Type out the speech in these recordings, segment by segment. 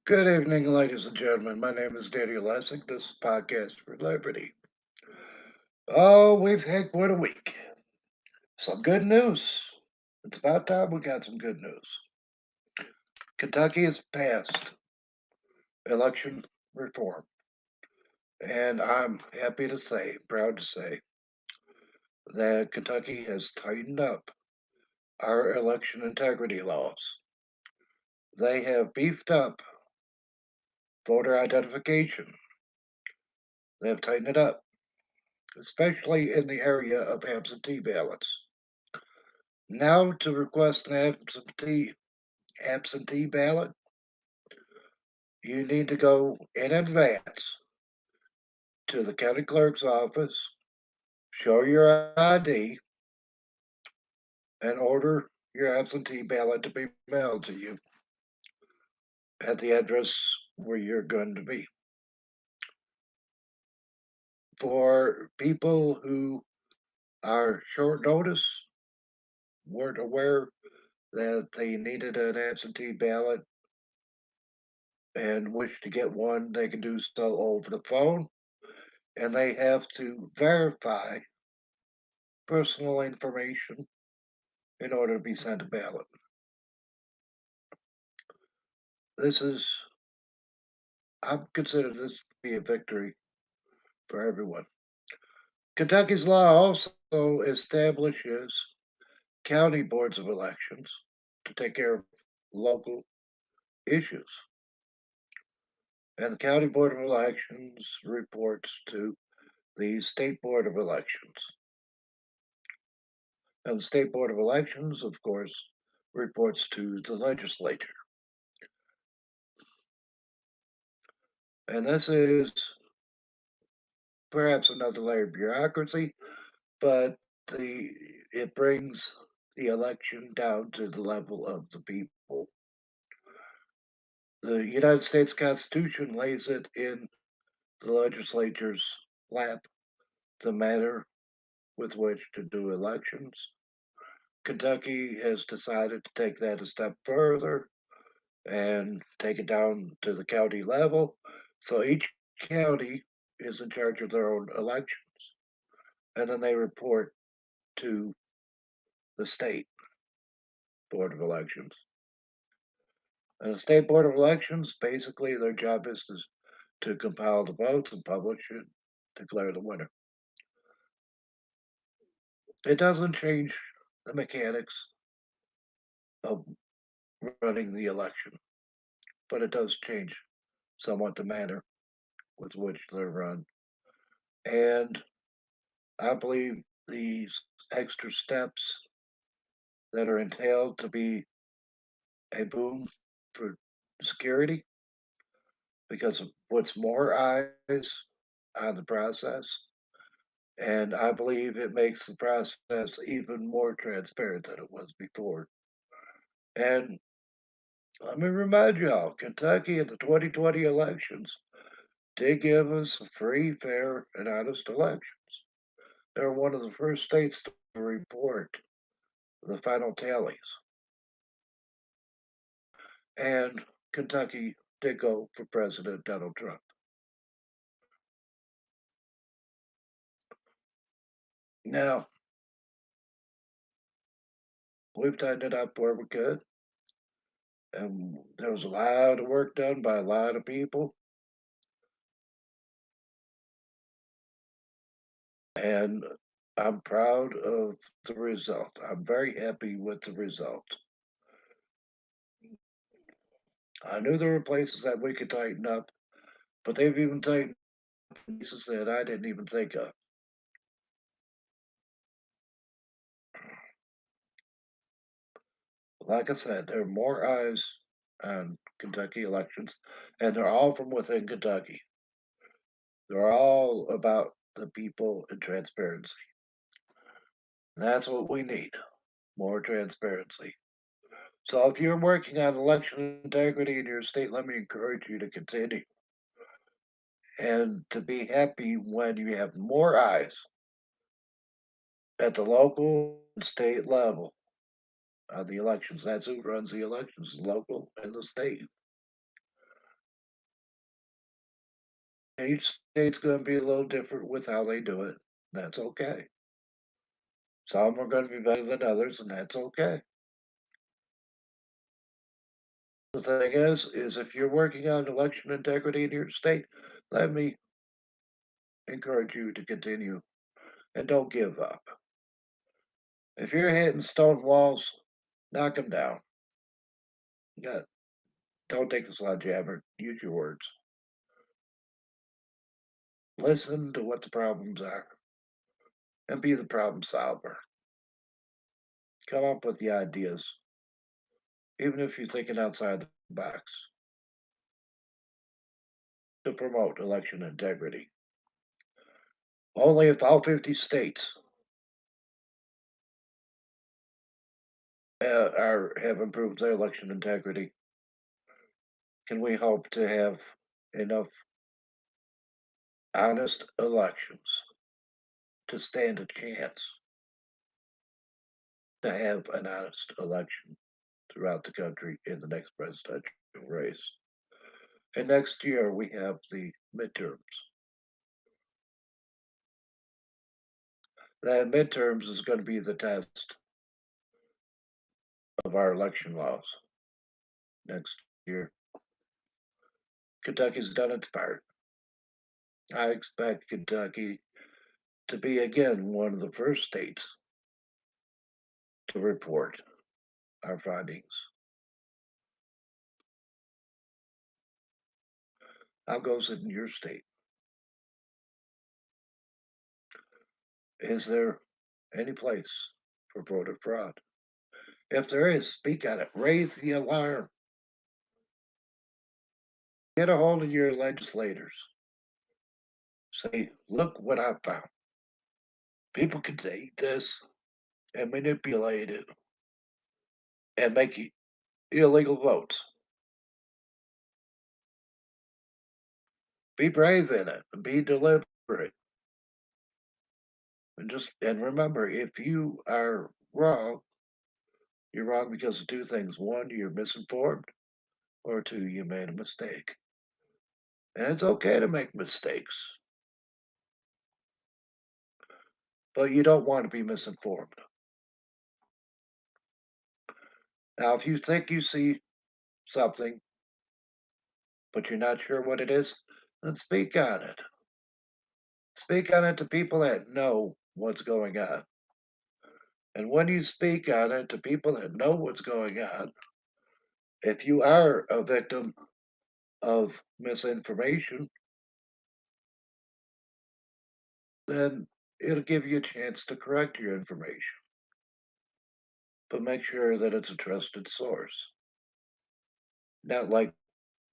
Good evening, ladies and gentlemen. My name is Daniel Lessig. This is Podcast for Liberty. Oh, we've had quite a week. Some good news. It's about time we got some good news. Kentucky has passed election reform, and I'm happy to say, proud to say, that Kentucky has tightened up our election integrity laws. They have beefed up voter identification. They have tightened it up, especially in the area of absentee ballots. Now, to request an absentee ballot, you need to go in advance to the county clerk's office, show your ID, and order your absentee ballot to be mailed to you at the address where you're going to be. For people who are short notice, weren't aware that they needed an absentee ballot and wish to get one, they can do so over the phone, and they have to verify personal information in order to be sent a ballot. This is, I consider this to be a victory for everyone. Kentucky's law also establishes county boards of elections to take care of local issues. And the county board of elections reports to the state board of elections. And the state board of elections, of course, reports to the legislature. And this is perhaps another layer of bureaucracy, but the it brings the election down to the level of the people. The United States Constitution lays it in the legislature's lap, the manner with which to do elections. Kentucky has decided to take that a step further and take it down to the county level. So each county is in charge of their own elections, and then they report to the state board of elections. And the state board of elections, basically, their job is to compile the votes and publish it, declare the winner. It doesn't change the mechanics of running the election, but it does change somewhat the manner with which they're run. And I believe these extra steps that are entailed to be a boom for security because it puts more eyes on the process. And I believe it makes the process even more transparent than it was before. And let me remind y'all, Kentucky in the 2020 elections did give us free, fair, and honest elections. They were one of the first states to report the final tallies. And Kentucky did go for President Donald Trump. Now, we've tightened it up where we could, and there was a lot of work done by a lot of people, and I'm proud of the result. I'm very happy with the result. I knew there were places that we could tighten up, but they've even tightened places that I didn't even think of. Like I said, there are more eyes on Kentucky elections, and they're all from within Kentucky. They're all about the people and transparency. That's what we need, more transparency. So if you're working on election integrity in your state, let me encourage you to continue and to be happy when you have more eyes at the local and state level on the elections. That's who runs the elections, local and the state. Each state's going to be a little different with how they do it. That's okay. Some are going to be better than others, and that's okay. The thing is if you're working on election integrity in your state, let me encourage you to continue and don't give up. If you're hitting stone walls, knock them down. Yeah, don't take the sledgehammer. Use your words. Listen to what the problems are and be the problem solver. Come up with the ideas, even if you're thinking outside the box, to promote election integrity. Only if all 50 states have improved their election integrity can we hope to have enough honest elections to stand a chance to have an honest election throughout the country in the next presidential race. And next year we have the midterms. That midterms is going to be the test of our election laws next year. Kentucky's done its part. I expect Kentucky to be again one of the first states to report our findings. How goes it in your state? Is there any place for voter fraud? If there is, speak on it. Raise the alarm. Get a hold of your legislators. Say, look what I found. People can take this and manipulate it and make illegal votes. Be brave in it and be deliberate. And remember, if you are wrong, you're wrong because of two things. One, you're misinformed, or two, you made a mistake. And it's okay to make mistakes, but you don't want to be misinformed. Now, if you think you see something, but you're not sure what it is, then speak on it. Speak on it to people that know what's going on. And when you speak on it to people that know what's going on, if you are a victim of misinformation, then it'll give you a chance to correct your information. But make sure that it's a trusted source, not like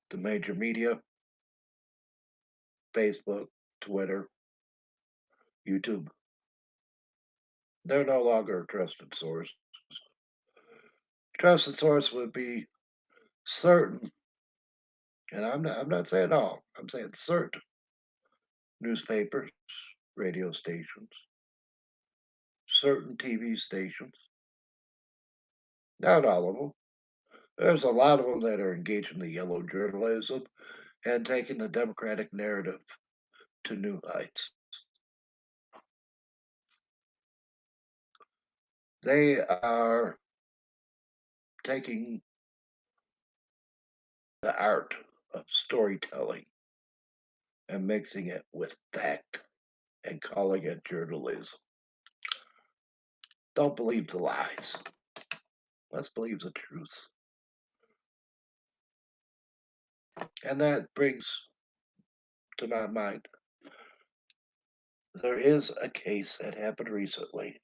the major media, Facebook, Twitter, YouTube. They're no longer a trusted source. Trusted source would be certain, and I'm not saying all, I'm saying certain newspapers, radio stations, certain TV stations. Not all of them. There's a lot of them that are engaged in the yellow journalism and taking the Democratic narrative to new heights. They are taking the art of storytelling and mixing it with fact and calling it journalism. Don't believe the lies. Let's believe the truth. And that brings to my mind there is a case that happened recently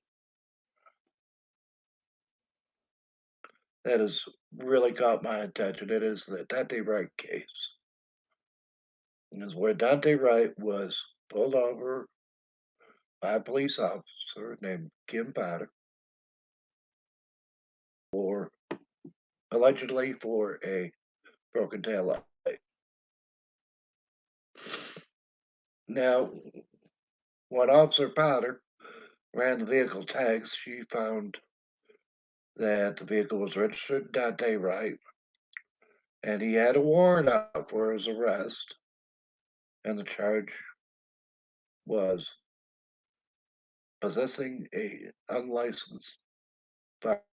that has really caught my attention. It is the Dante Wright case. It is where Dante Wright was pulled over by a police officer named Kim Potter for allegedly for a broken tail light. Now, when Officer Potter ran the vehicle tags, she found that the vehicle was registered to Dante Wright and he had a warrant out for his arrest and the charge was possessing a unlicensed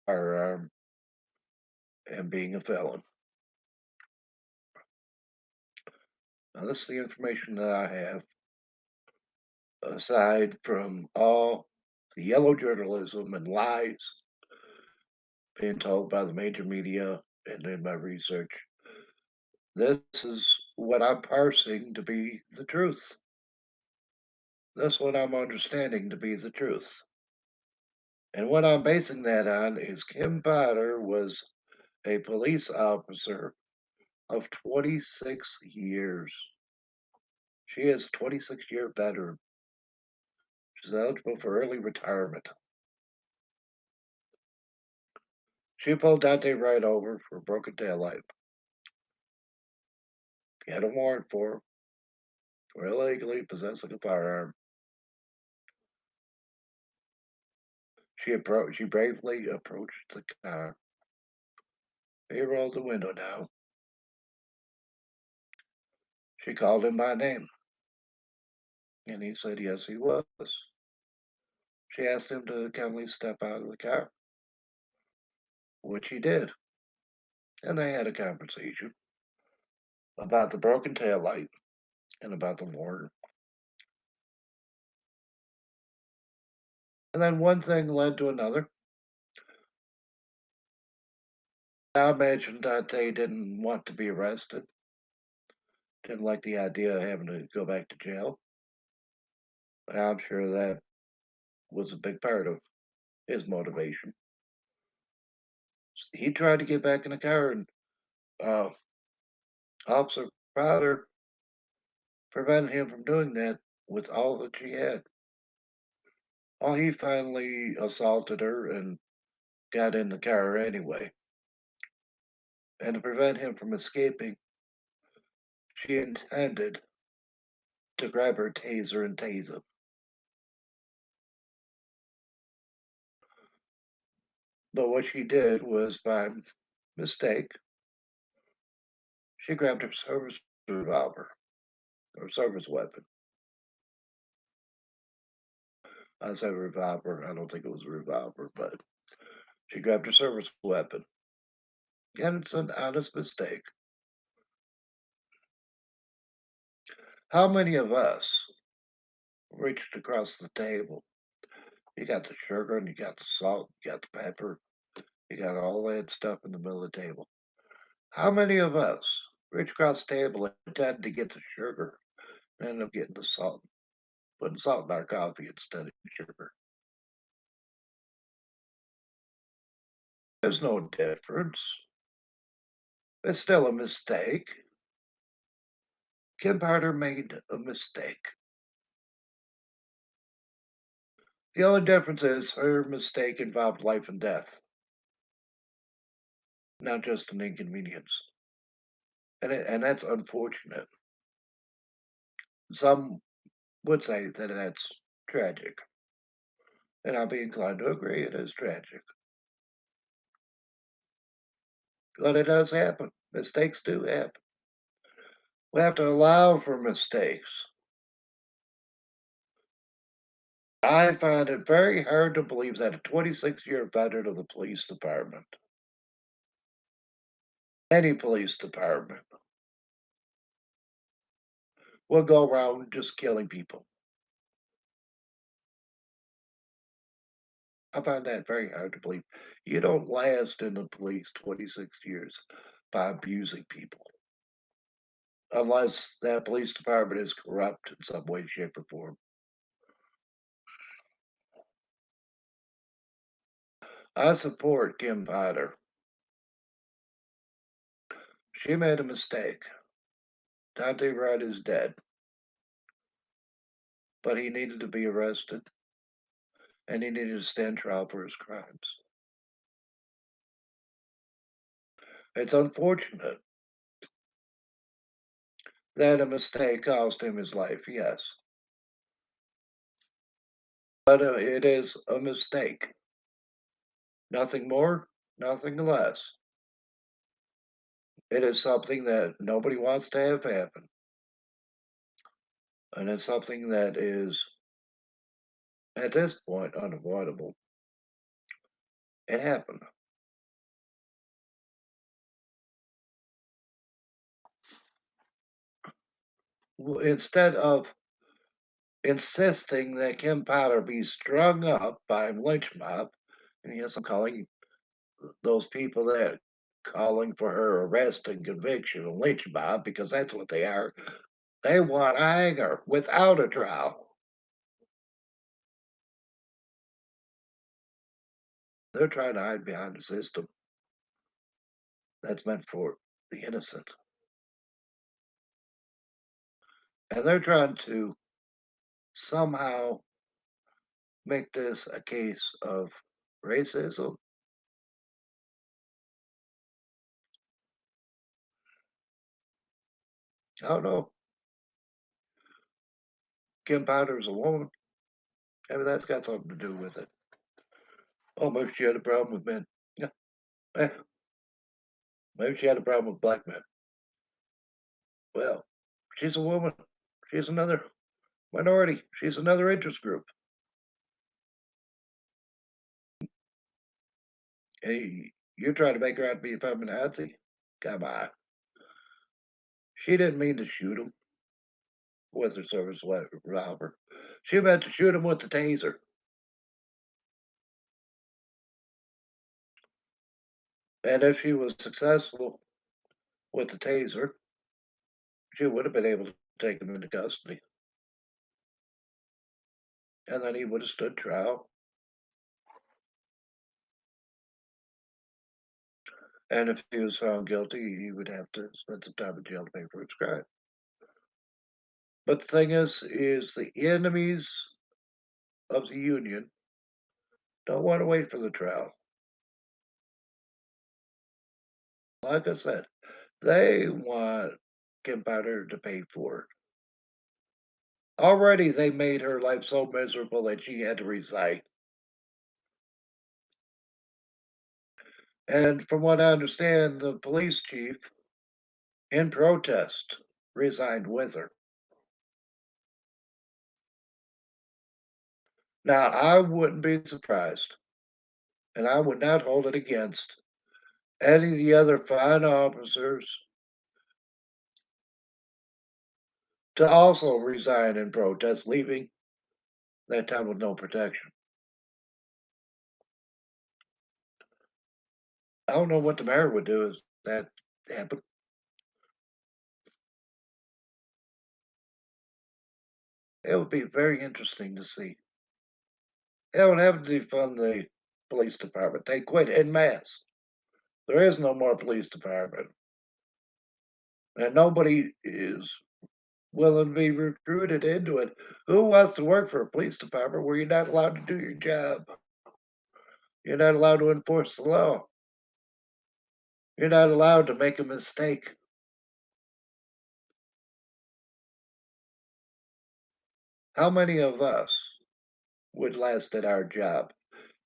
firearm and being a felon. Now, this is the information that I have, aside from all the yellow journalism and lies being told by the major media and in my research. This is what I'm parsing to be the truth. This is what I'm understanding to be the truth. And what I'm basing that on is Kim Potter was a police officer of 26 years. She is a 26-year veteran. She's eligible for early retirement. She pulled Dante right over for a broken taillight. He had a warrant for illegally possessing a firearm. She bravely approached the car. He rolled the window down. She called him by name, and he said yes, he was. She asked him to kindly step out of the car, which he did, and they had a conversation about the broken tail light and about the warrant. And then one thing led to another. I imagine that they didn't want to be arrested, didn't like the idea of having to go back to jail. I'm sure that was a big part of his motivation. He tried to get back in the car, and uh, Officer Crowder prevented him from doing that with all that she had. Oh, he finally assaulted her and got in the car anyway. And to prevent him from escaping, she intended to grab her taser and tase him. But what she did was, by mistake, she grabbed her service revolver or service weapon. I said revolver. I don't think it was a revolver, but she grabbed her service weapon. And it's an honest mistake. How many of us reached across the table? You got the sugar and you got the salt, you got the pepper, you got all that stuff in the middle of the table. How many of us reach across the table and intend to get the sugar and end up getting the salt, putting salt in our coffee instead of sugar? There's no difference. It's still a mistake. Kim Carter made a mistake. The only difference is her mistake involved life and death, not just an inconvenience. And that's unfortunate. Some would say that that's tragic. And I'll be inclined to agree it is tragic. But it does happen. Mistakes do happen. We have to allow for mistakes. I find it very hard to believe that a 26-year veteran of the police department, any police department, will go around just killing people. I find that very hard to believe. You don't last in the police 26 years by abusing people, unless that police department is corrupt in some way, shape, or form. I support Kim Potter. She made a mistake. Dante Wright is dead, but he needed to be arrested and he needed to stand trial for his crimes. It's unfortunate that a mistake cost him his life, yes, but it is a mistake. Nothing more, nothing less. It is something that nobody wants to have happen. and it's something that is, at this point, unavoidable. It happened. Instead of insisting that Kim Powder be strung up by lynch mob, and yes, I'm calling those people that calling for her arrest and conviction a lynch mob because that's what they are. They want to hang her without a trial. They're trying to hide behind a system that's meant for the innocent. And they're trying to somehow make this a case of racism. I don't know. Kim Powder's a woman. Maybe that's got something to do with it. Oh, maybe she had a problem with men. Yeah. Eh, maybe she had a problem with black men. Well, she's a woman. She's another minority. She's another interest group. Hey, you're trying to make her out to be a feminazi? Come on. She didn't mean to shoot him with her service revolver. She meant to shoot him with the taser. And if she was successful with the taser, she would have been able to take him into custody. And then he would have stood trial. And if he was found guilty, he would have to spend some time in jail to pay for his crime. But the thing is the enemies of the union don't want to wait for the trial. Like I said, they want Kim Powder to pay for it. Already they made her life so miserable that she had to resign. And from what I understand, the police chief, in protest, resigned with her. Now, I wouldn't be surprised, and I would not hold it against any of the other fine officers to also resign in protest, leaving that town with no protection. I don't know what the mayor would do if that happened. It would be very interesting to see. They would have to defund the police department. They quit en masse. There is no more police department, and nobody is willing to be recruited into it. Who wants to work for a police department where you're not allowed to do your job? You're not allowed to enforce the law. You're not allowed to make a mistake. How many of us would last at our job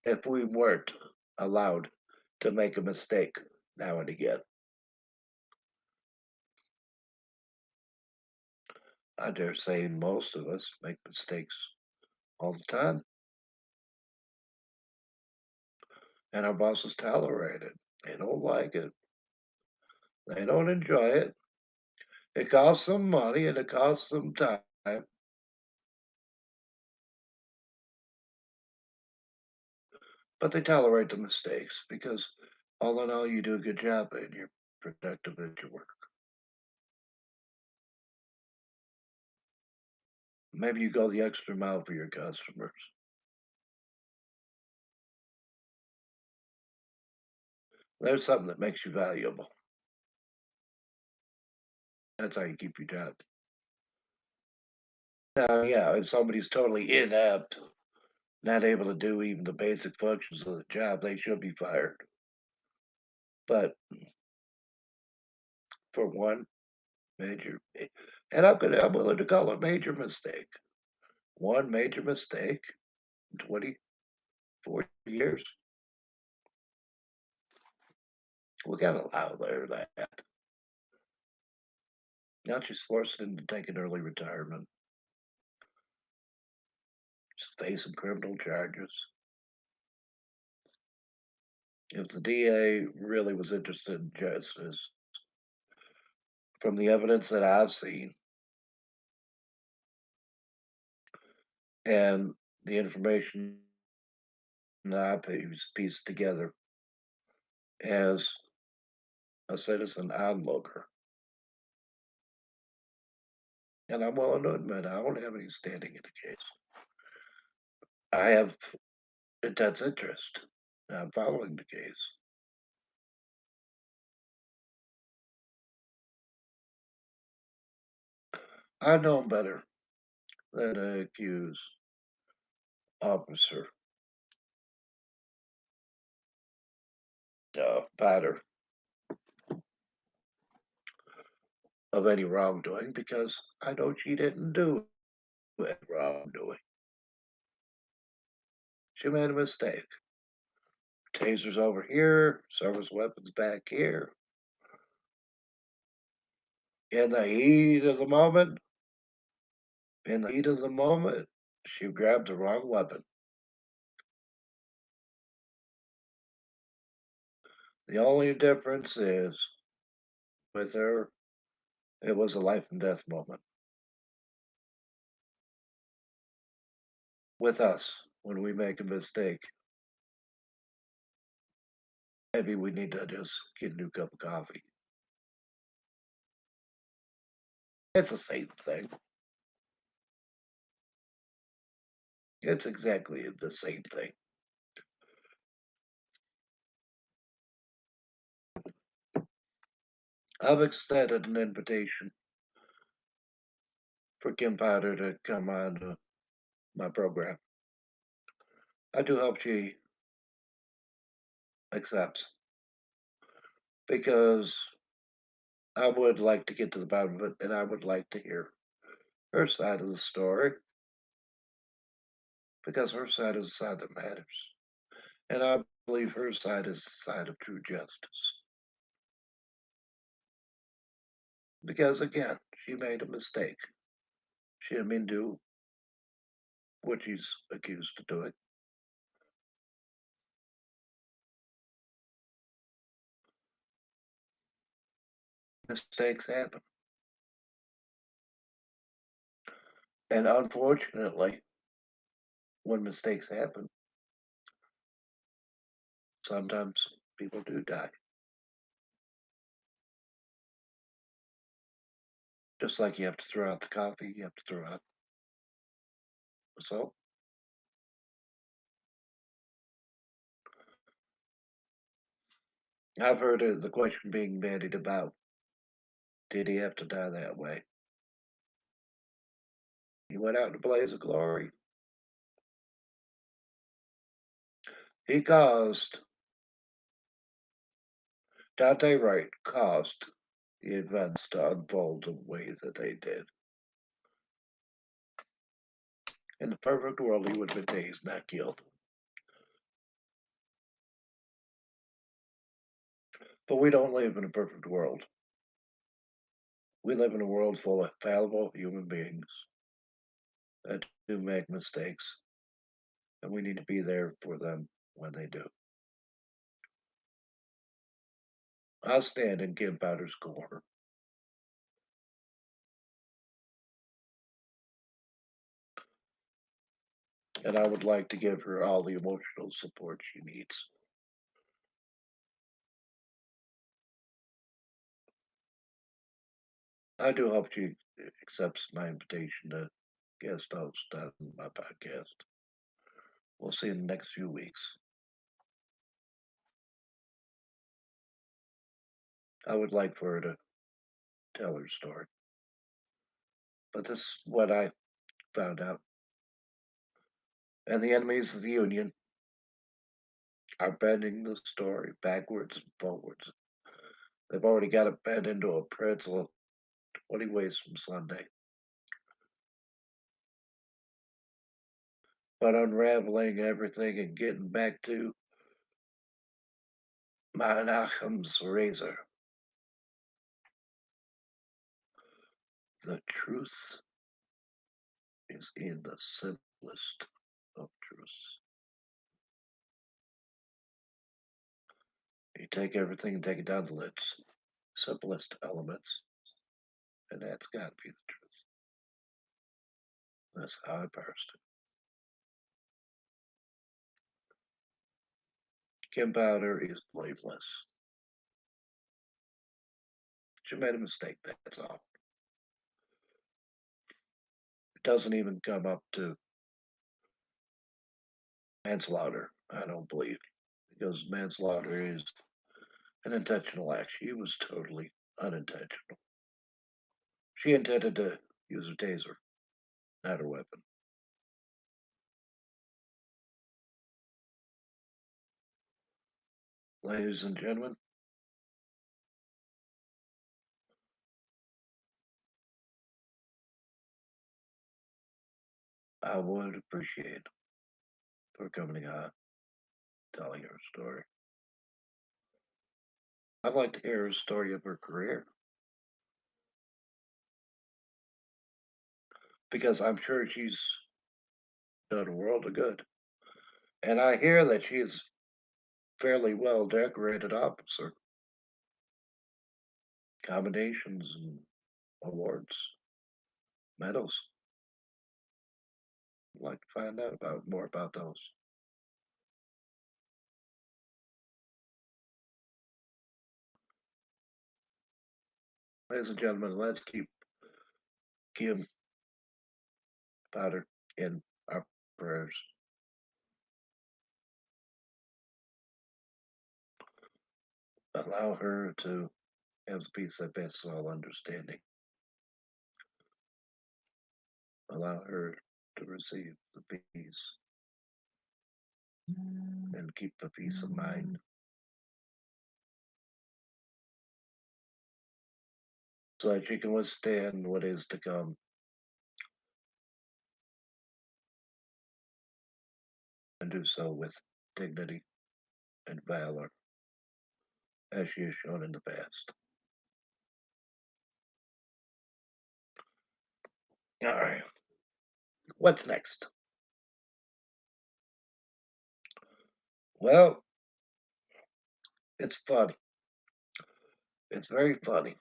if we weren't allowed to make a mistake now and again? I dare say most of us make mistakes all the time, and our bosses tolerate it. They don't like it. They don't enjoy it. It costs them money and it costs them time, but they tolerate the mistakes because all in all, you do a good job and you're productive at your work. Maybe you go the extra mile for your customers. There's something that makes you valuable. That's how you keep your job. Now, yeah, if somebody's totally inept, not able to do even the basic functions of the job, they should be fired. But for one major, and I'm willing to call it major mistake. One major mistake in 24 years. We got to allow there that. Now she's forced into taking early retirement. facing criminal charges. If the DA really was interested in justice, from the evidence that I've seen and the information that I pieced together as a citizen onlooker, and I'm willing to admit I don't have any standing in the case. I have intense interest. I'm following the case. I know better than to accuse Officer Potter of any wrongdoing because I know she didn't do any wrongdoing. She made a mistake. Tasers over here, service weapons back here. In the heat of the moment, in the heat of the moment, she grabbed the wrong weapon. The only difference is with her, it was a life and death moment. With us, when we make a mistake, maybe we need to just get a new cup of coffee. It's the same thing. It's exactly the same thing. I've extended an invitation for Kim Powder to come on my program. I do hope she accepts because I would like to get to the bottom of it and I would like to hear her side of the story because her side is the side that matters. And I believe her side is the side of true justice. Because again, she made a mistake. She didn't mean to do what she's accused of doing. Mistakes happen. And unfortunately, when mistakes happen, sometimes people do die. Just like you have to throw out the coffee, you have to throw out the salt. I've heard the question being bandied about, did he have to die that way? He went out in a blaze of glory. He caused, Dante Wright caused the events to unfold the way that they did. In the perfect world, he would have been tased, not killed. But we don't live in a perfect world. We live in a world full of fallible human beings that do make mistakes, and we need to be there for them when they do. I'll stand in Kim Powder's corner. And I would like to give her all the emotional support she needs. I do hope she accepts my invitation to guest host on my podcast. We'll see in the next few weeks. I would like for her to tell her story. But this is what I found out. And the enemies of the Union are bending the story backwards and forwards. They've already got it bent into a pretzel 20 ways from Sunday. But unraveling everything and getting back to Menachem's razor, the truth is in the simplest of truth. You take everything and take it down to its simplest elements, and that's got to be the truth. That's how I parsed it. Kim Powder is blameless. She made a mistake, that's all. It doesn't even come up to manslaughter, I don't believe, because manslaughter is an intentional act. She was totally unintentional. She intended to use a taser, not her weapon. Ladies and gentlemen, I would appreciate for coming on, telling her story. I'd like to hear her story of her career because I'm sure she's done a world of good. And I hear that she's fairly well decorated officer, commendations and awards, medals. I'd like to find out about more about those. Ladies and gentlemen, let's keep Kim Potter in our prayers. Allow her to have the peace that passes all understanding. Allow her to receive the peace and keep the peace of mind. So that she can withstand what is to come and do so with dignity and valor as she has shown in the past. All right. What's next? Well, it's funny. It's very funny.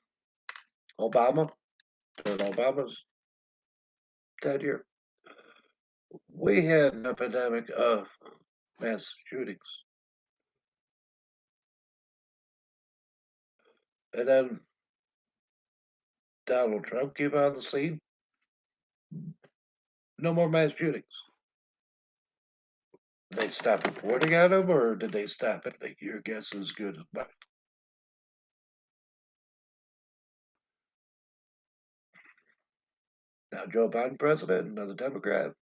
Obama, during Obama's tenure, we had an epidemic of mass shootings. And then Donald Trump came on the scene. No more mass shootings. Did they stop reporting on them or did they stop it? Your guess is as good as mine. Now, Joe Biden president, another Democrat.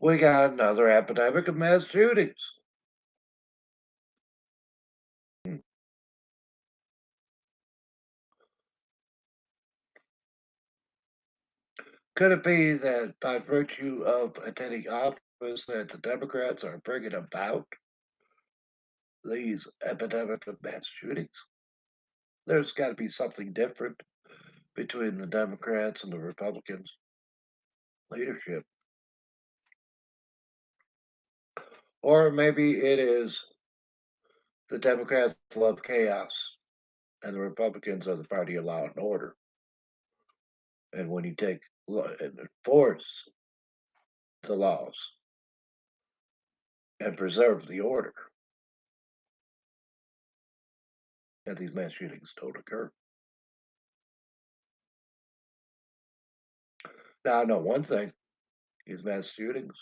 We got another epidemic of mass shootings. Hmm. Could it be that by virtue of attending office that the Democrats are bringing about these epidemic of mass shootings? There's got to be something different between the Democrats and the Republicans leadership. Or maybe it is the Democrats love chaos and the Republicans are the party of law and order. And when you take and enforce the laws and preserve the order, and these mass shootings don't occur. Now, I know one thing: these mass shootings,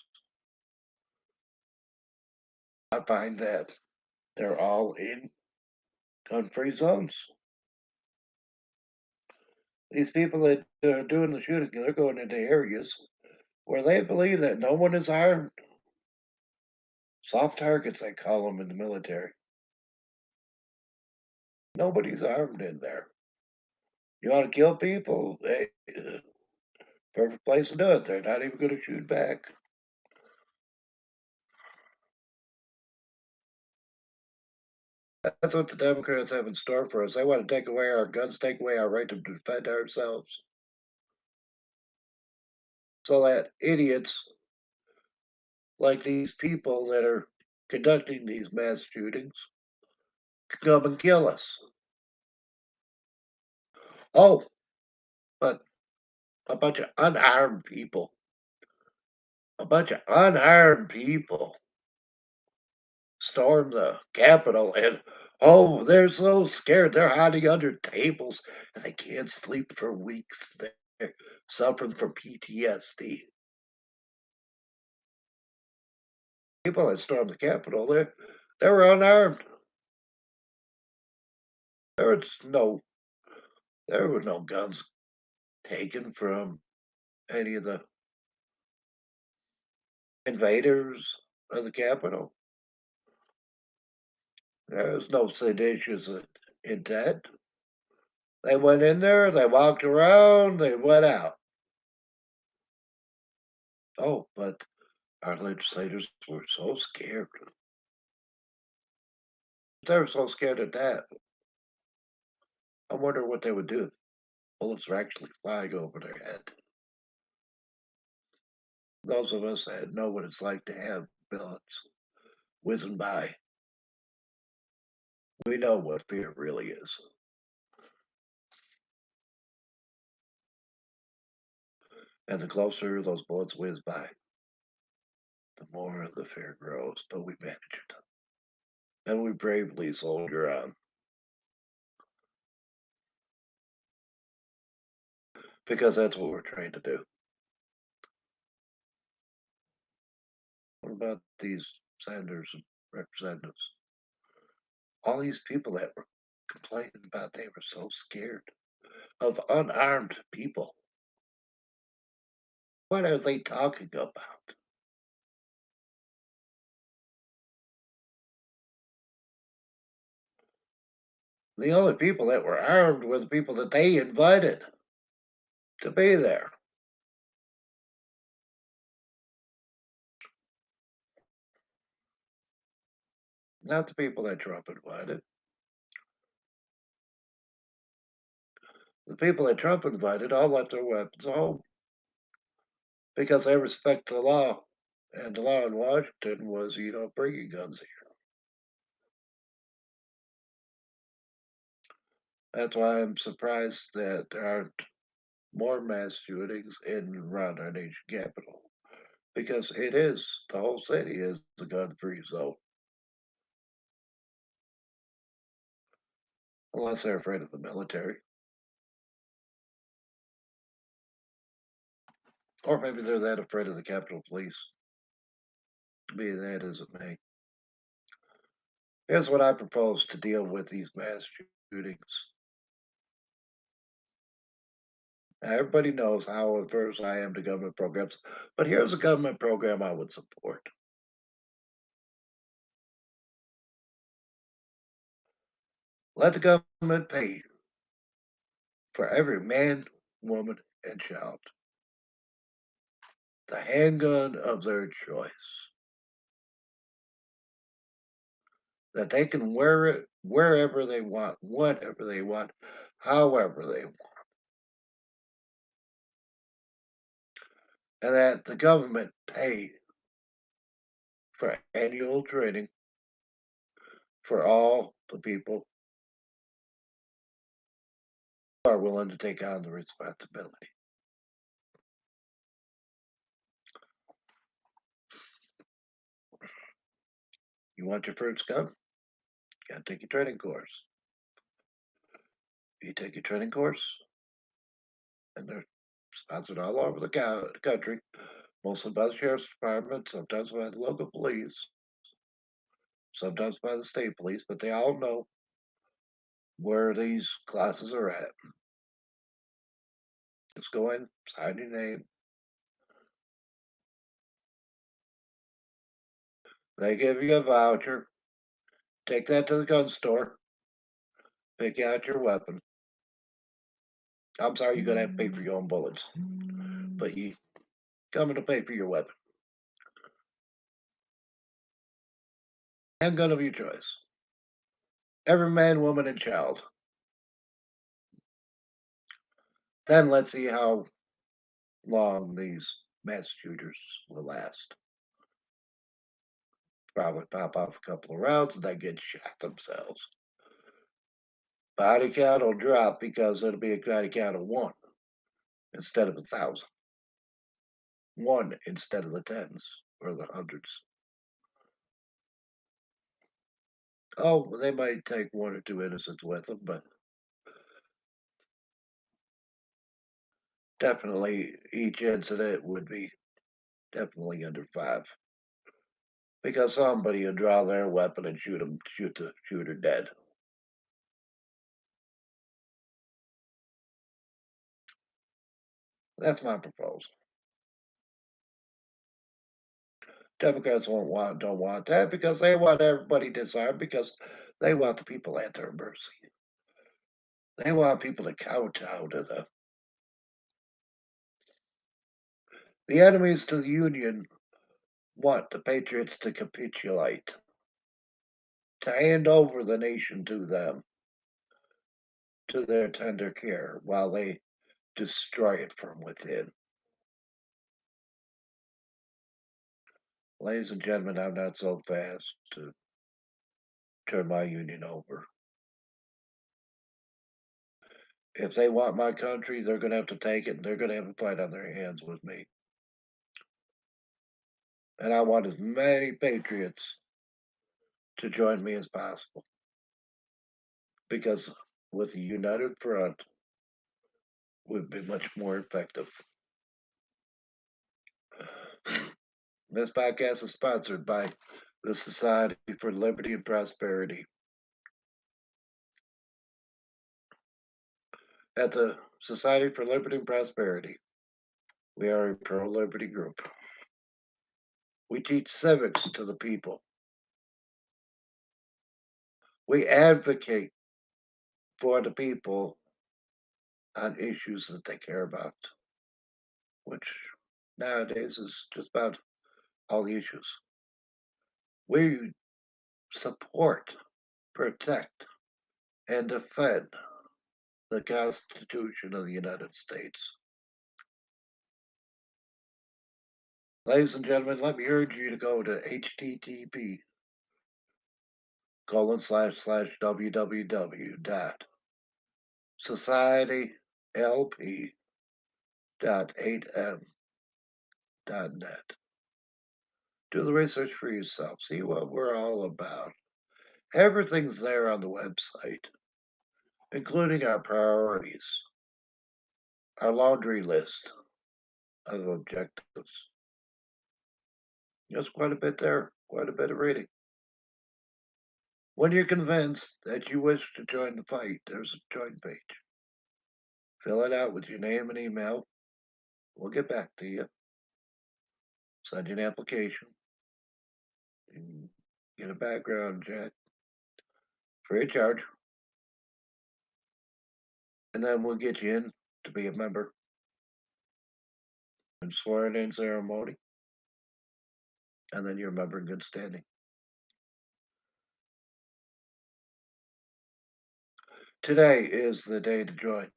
I find that they're all in gun-free zones. These people that are doing the shooting, they're going into areas where they believe that no one is armed. Soft targets, they call them in the military. Nobody's armed in there. You want to kill people? Hey, perfect place to do it. They're not even going to shoot back. That's what the Democrats have in store for us. They want to take away our guns, take away our right to defend ourselves, so that idiots like these people that are conducting these mass shootings come and kill us. Oh, but a bunch of unarmed people, a bunch of unarmed people storm the Capitol and oh, they're so scared. They're hiding under tables and they can't sleep for weeks. They're suffering from PTSD. People that stormed the Capitol, they were unarmed. There was no there were no guns taken from any of the invaders of the Capitol. There was no seditious intent. They went in there, they walked around, they went out. Oh, but our legislators were so scared. They were so scared of that. I wonder what they would do if bullets were actually flying over their head. Those of us that know what it's like to have bullets whizzing by, we know what fear really is. And the closer those bullets whiz by, the more the fear grows, but we manage it. And we bravely soldier on because that's what we're trained to do. What about these senators and representatives? All these people that were complaining about they were so scared of unarmed people. What are they talking about? The only people that were armed were the people that they invited to be there. Not the people that Trump invited. The people that Trump invited all left their weapons home because they respect the law. And the law in Washington was you don't bring your guns here. That's why I'm surprised that there aren't more mass shootings in and around our nation capital because it is, the whole city is a gun free zone. Unless they're afraid of the military. Or maybe they're that afraid of the Capitol Police. Be that as it may. Here's what I propose to deal with these mass shootings. Now, everybody knows how averse I am to government programs, but here's a government program I would support. Let the government pay for every man, woman, and child the handgun of their choice. That they can wear it wherever they want, whenever they want, however they want. And that the government pay for annual training for all the people who are willing to take on the responsibility. You want your first gun? You gotta take your training course. You take your training course, and they're sponsored all over the country, mostly by the sheriff's department, sometimes by the local police, sometimes by the state police, but they all know where these classes are at. Just go in, sign your name. They give you a voucher. Take that to the gun store. Pick out your weapon. I'm sorry, you're gonna have to pay for your own bullets, but you coming to pay for your weapon. Handgun of your choice. Every man, woman, and child. Then let's see how long these mass shooters will last. probably pop off a couple of rounds and then get shot themselves. Body count will drop because it'll be a body count of one instead of 1,000. One instead of the tens or the hundreds. Oh, they might take one or two innocents with them, but definitely each incident would be definitely under five. Because somebody would draw their weapon and shoot the shooter dead. That's my proposal. Democrats don't want that because they want everybody disarmed because they want the people at their mercy. They want people to kowtow to them. The enemies to the Union want the patriots to capitulate, to hand over the nation to them, to their tender care, while they destroy it from within. Ladies and gentlemen, I'm not so fast to turn my Union over. If they want my country, they're going to have to take it, and they're going to have a fight on their hands with me. And I want as many patriots to join me as possible. Because with a united front, we'd be much more effective. This podcast is sponsored by the Society for Liberty and Prosperity. At the Society for Liberty and Prosperity, we are a pro liberty group. We teach civics to the people. We advocate for the people on issues that they care about, which nowadays is just about all the issues. We support, protect, and defend the Constitution of the United States. Ladies and gentlemen, let me urge you to go to http www dot societylp.8m.net. Do the research for yourself. See what we're all about. Everything's there on the website, including our priorities, our laundry list of objectives. There's quite a bit there, quite a bit of reading. When you're convinced that you wish to join the fight, there's a join page. Fill it out with your name and email. We'll get back to you. Send you an application. And get a background check free of charge. And then we'll get you in to be a member and swearing in ceremony. And then you're a member in good standing. Today is the day to join.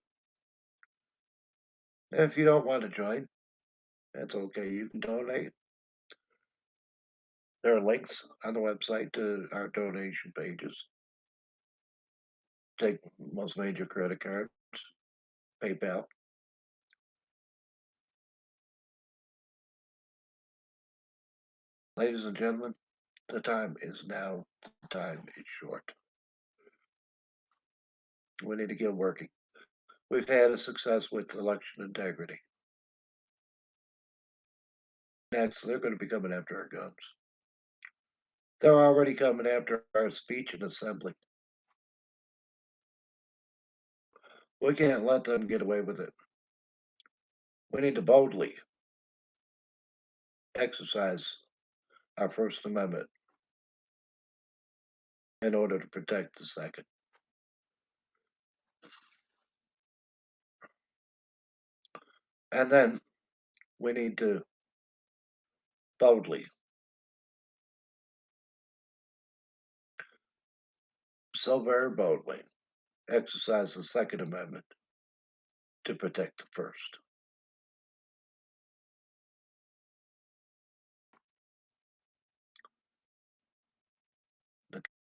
And if you don't want to join, that's okay. You can donate. There are links on the website to our donation pages. Take most major credit cards, PayPal. Ladies and gentlemen, the time is now. The time is short. We need to get working. We've had a success with election integrity. Next, they're going to be coming after our guns. They're already coming after our speech and assembly. We can't let them get away with it. We need to boldly exercise our First Amendment in order to protect the Second. And then we need to boldly, so very boldly, exercise the Second Amendment to protect the First.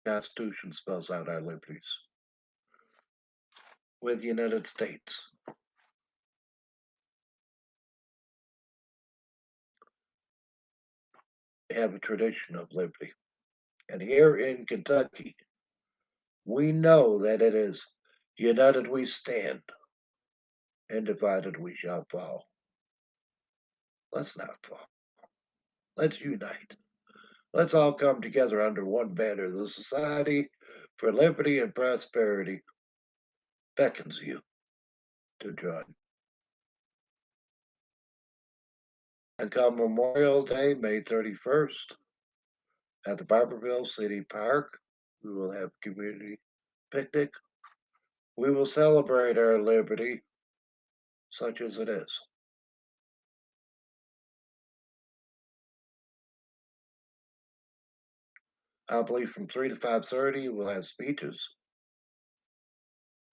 Constitution spells out our liberties with the United States. We have a tradition of liberty. And here in Kentucky, we know that it is united we stand and divided we shall fall. Let's not fall. Let's unite. Let's all come together under one banner. The Society for Liberty and Prosperity beckons you to join. And come Memorial Day, May 31st, at the Barberville City Park, we will have a community picnic. We will celebrate our liberty, such as it is. I believe from 3 to 5:30 we'll have speeches.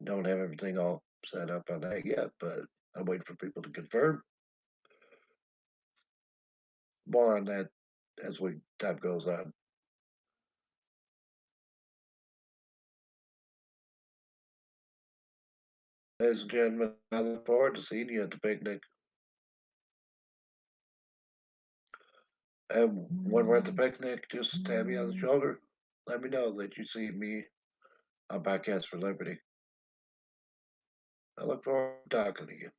Don't have everything all set up on that yet, but I'm waiting for people to confirm. More on that as time goes on. Ladies and gentlemen, I look forward to seeing you at the picnic. And when we're at the picnic, just tap me on the shoulder. Let me know that you see me on Podcast for Liberty. I look forward to talking to you.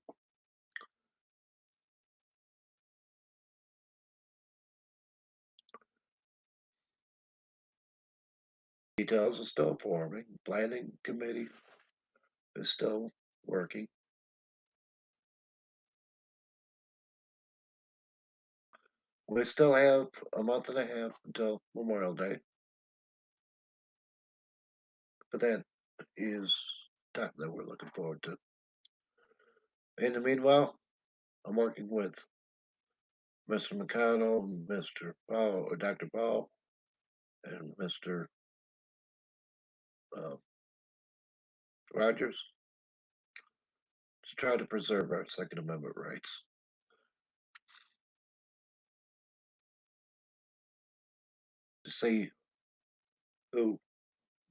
Details are still forming. Planning committee is still working. We still have a month and a half until Memorial Day, but that is time that we're looking forward to. In the meanwhile, I'm working with Mr. McConnell, Mr. Paul, or Dr. Paul, and Mr. Uh, Rogers to try to preserve our Second Amendment rights. To see who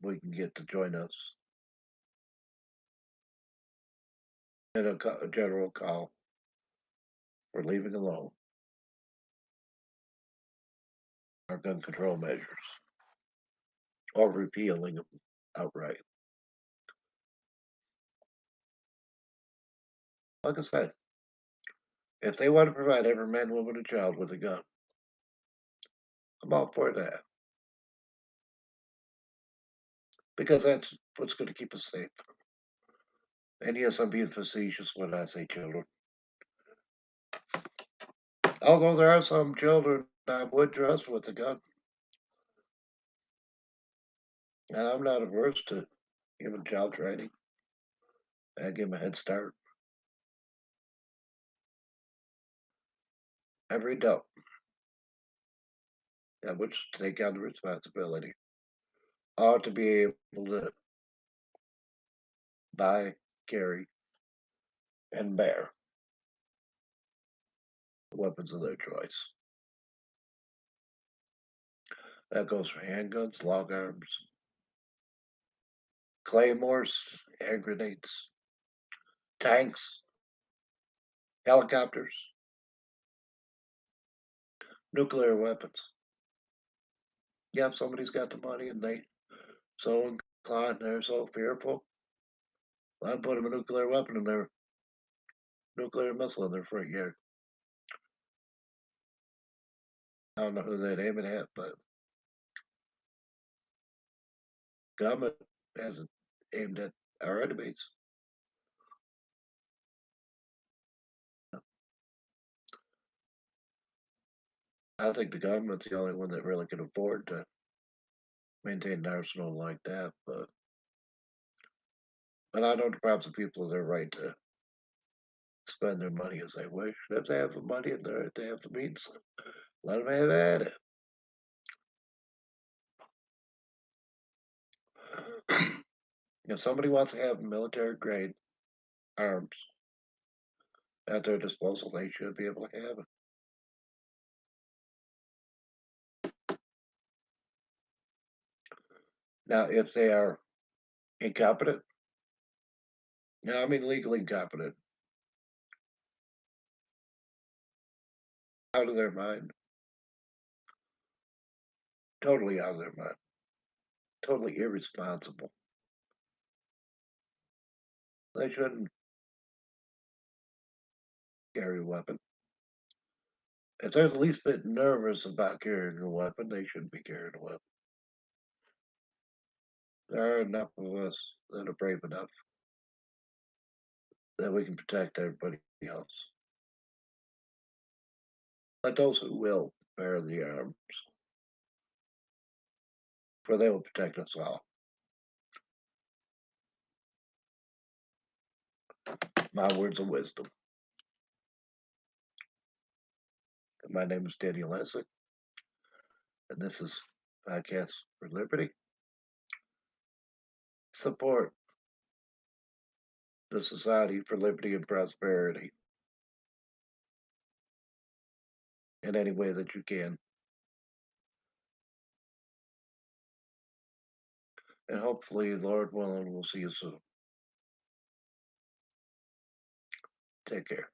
we can get to join us in a general call for leaving alone our gun control measures or repealing them outright. Like I said, if they want to provide every man, woman, and child with a gun, I'm all for that. Because that's what's going to keep us safe. And yes, I'm being facetious when I say children. Although there are some children I would trust with a gun. And I'm not averse to giving child training. I give them a head start. Every adult that would take on the responsibility ought to be able to buy, carry, and bear the weapons of their choice. That goes for handguns, long arms, claymores, hand grenades, tanks, helicopters, nuclear weapons. Yeah, if somebody's got the money and they so inclined, they're so fearful, well, I'd put them a nuclear weapon in their nuclear missile in their front yard. I don't know who they'd aim it at, but government hasn't aimed at our enemies. I think the government's the only one that really can afford to maintain an arsenal like that, but I know the perhaps the people have their right to spend their money as they wish. If they have the money and they have the means, let them have at it. If somebody wants to have military grade arms at their disposal, they should be able to have it. Now, if they are incompetent, no, I mean legally incompetent, out of their mind, totally out of their mind, totally irresponsible. They shouldn't carry a weapon. If they're the least bit nervous about carrying a weapon, they shouldn't be carrying a weapon. There are enough of us that are brave enough that we can protect everybody else. Let those who will bear the arms, for they will protect us all. My words of wisdom. My name is Daniel Lessig, and this is Podcast for Liberty. Support the Society for Liberty and Prosperity in any way that you can. And hopefully, Lord willing, we'll see you soon. Take care.